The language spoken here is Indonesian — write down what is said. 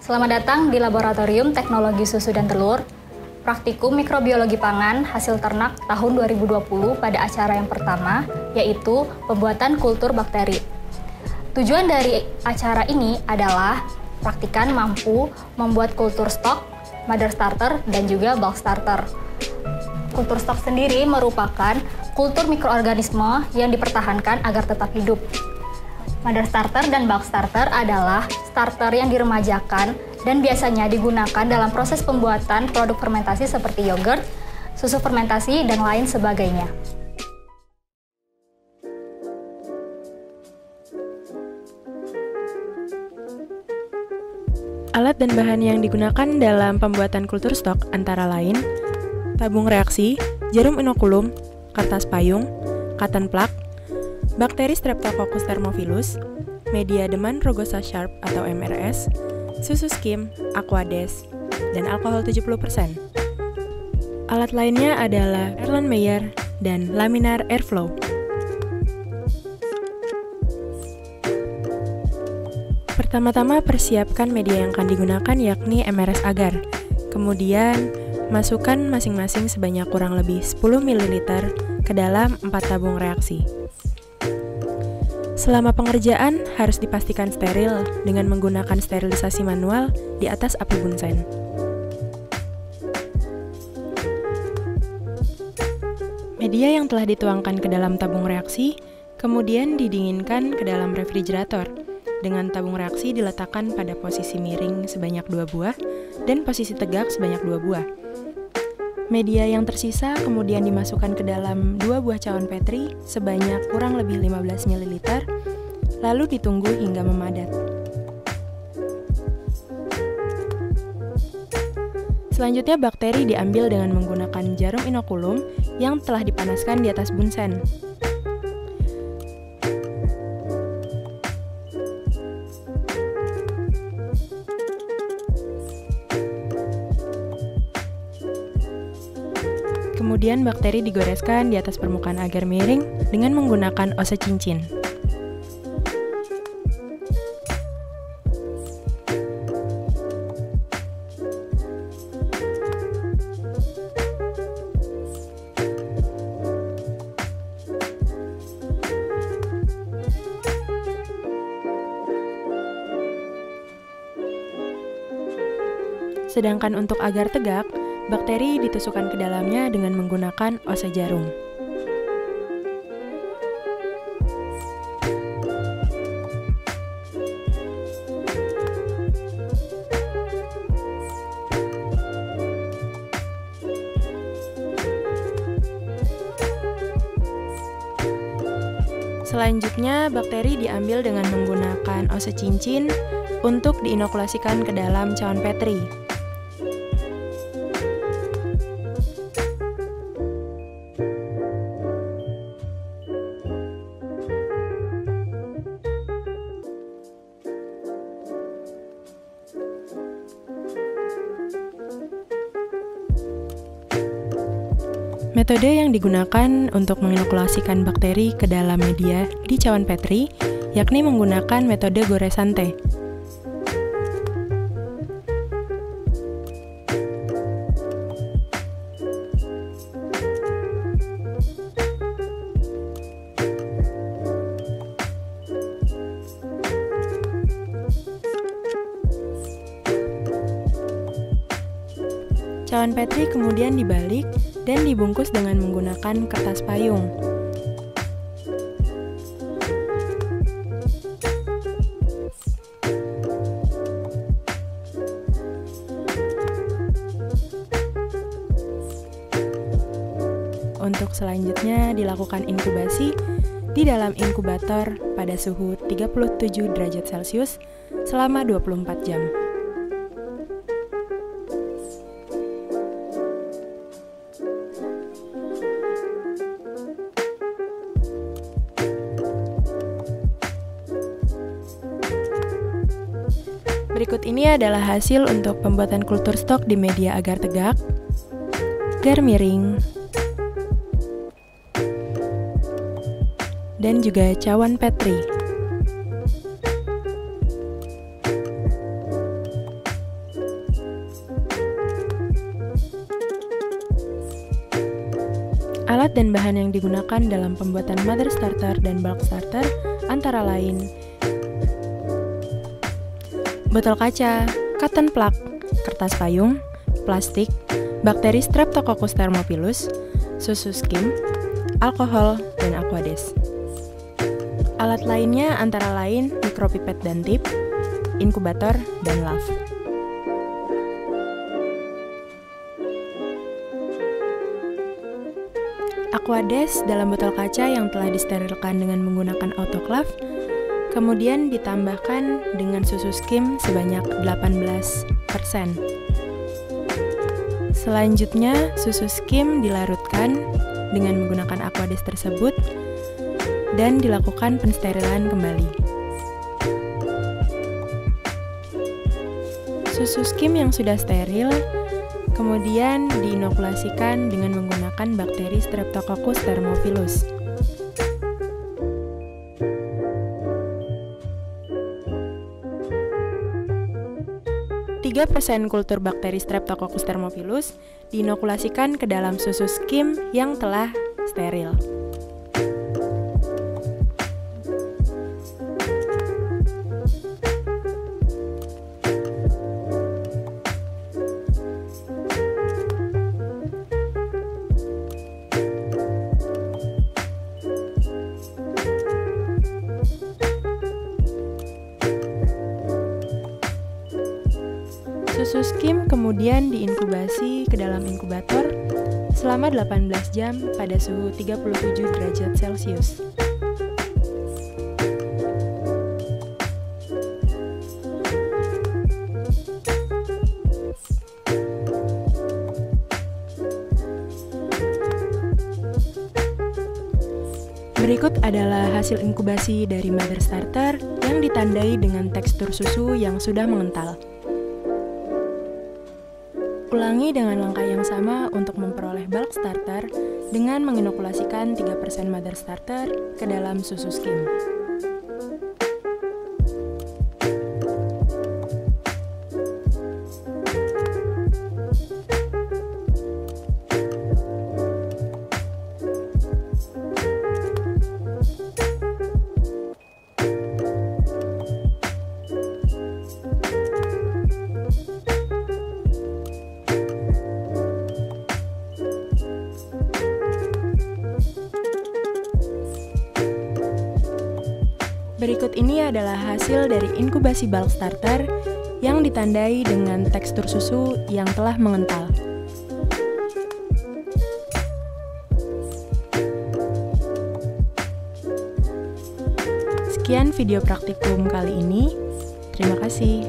Selamat datang di Laboratorium Teknologi Susu dan Telur, Praktikum Mikrobiologi Pangan Hasil Ternak tahun 2020 pada acara yang pertama, yaitu pembuatan kultur bakteri. Tujuan dari acara ini adalah praktikan mampu membuat kultur stok, mother starter, dan juga bulk starter. Kultur stok sendiri merupakan kultur mikroorganisme yang dipertahankan agar tetap hidup. Mother starter dan bulk starter adalah starter yang diremajakan dan biasanya digunakan dalam proses pembuatan produk fermentasi seperti yogurt, susu fermentasi, dan lain sebagainya. Alat dan bahan yang digunakan dalam pembuatan kultur stok antara lain tabung reaksi, jarum inokulum, kertas payung, cotton plug, bakteri Streptococcus thermophilus, media deman rugosa sharp atau MRS, susu skim, aquades, dan alkohol 70%. Alat lainnya adalah Erlenmeyer dan laminar airflow. Pertama-tama persiapkan media yang akan digunakan yakni MRS agar. Kemudian masukkan masing-masing sebanyak kurang lebih 10 ml ke dalam 4 tabung reaksi. Selama pengerjaan harus dipastikan steril dengan menggunakan sterilisasi manual di atas api bunsen. Media yang telah dituangkan ke dalam tabung reaksi kemudian didinginkan ke dalam refrigerator dengan tabung reaksi diletakkan pada posisi miring sebanyak 2 buah dan posisi tegak sebanyak 2 buah. Media yang tersisa kemudian dimasukkan ke dalam 2 buah cawan Petri sebanyak kurang lebih 15 ml, lalu ditunggu hingga memadat. Selanjutnya bakteri diambil dengan menggunakan jarum inokulum yang telah dipanaskan di atas bunsen. Kemudian bakteri digoreskan di atas permukaan agar miring dengan menggunakan ose cincin. Sedangkan untuk agar tegak, bakteri ditusukkan ke dalamnya dengan menggunakan ose jarum. Selanjutnya, bakteri diambil dengan menggunakan ose cincin untuk diinokulasikan ke dalam cawan Petri. Metode yang digunakan untuk menginokulasikan bakteri ke dalam media di cawan Petri yakni menggunakan metode goresan teh. Cawan Petri kemudian dibalik dan dibungkus dengan menggunakan kertas payung. Untuk selanjutnya dilakukan inkubasi di dalam inkubator pada suhu 37 derajat Celcius selama 24 jam. Berikut ini adalah hasil untuk pembuatan kultur stok di media agar tegak, agar miring, dan juga cawan Petri. Alat dan bahan yang digunakan dalam pembuatan mother starter dan bulk starter antara lain botol kaca, cotton plug, kertas payung, plastik, bakteri Streptococcus thermophilus, susu skim, alkohol, dan Aquades. Alat lainnya antara lain mikropipet dan tip, inkubator, dan lav. Aquades dalam botol kaca yang telah disterilkan dengan menggunakan autoclave, kemudian ditambahkan dengan susu skim sebanyak 18%. Selanjutnya, susu skim dilarutkan dengan menggunakan Aquades tersebut dan dilakukan pensterilan kembali. Susu skim yang sudah steril kemudian diinokulasikan dengan menggunakan bakteri Streptococcus thermophilus. % kultur bakteri Streptococcus thermophilus diinokulasikan ke dalam susu skim yang telah steril. Susu skim kemudian diinkubasi ke dalam inkubator selama 18 jam pada suhu 37 derajat Celcius. Berikut adalah hasil inkubasi dari mother starter yang ditandai dengan tekstur susu yang sudah mengental. Ulangi dengan langkah yang sama untuk memperoleh bulk starter dengan menginokulasikan 3% mother starter ke dalam susu skim. Berikut ini adalah hasil dari inkubasi bulk starter yang ditandai dengan tekstur susu yang telah mengental. Sekian video praktikum kali ini. Terima kasih.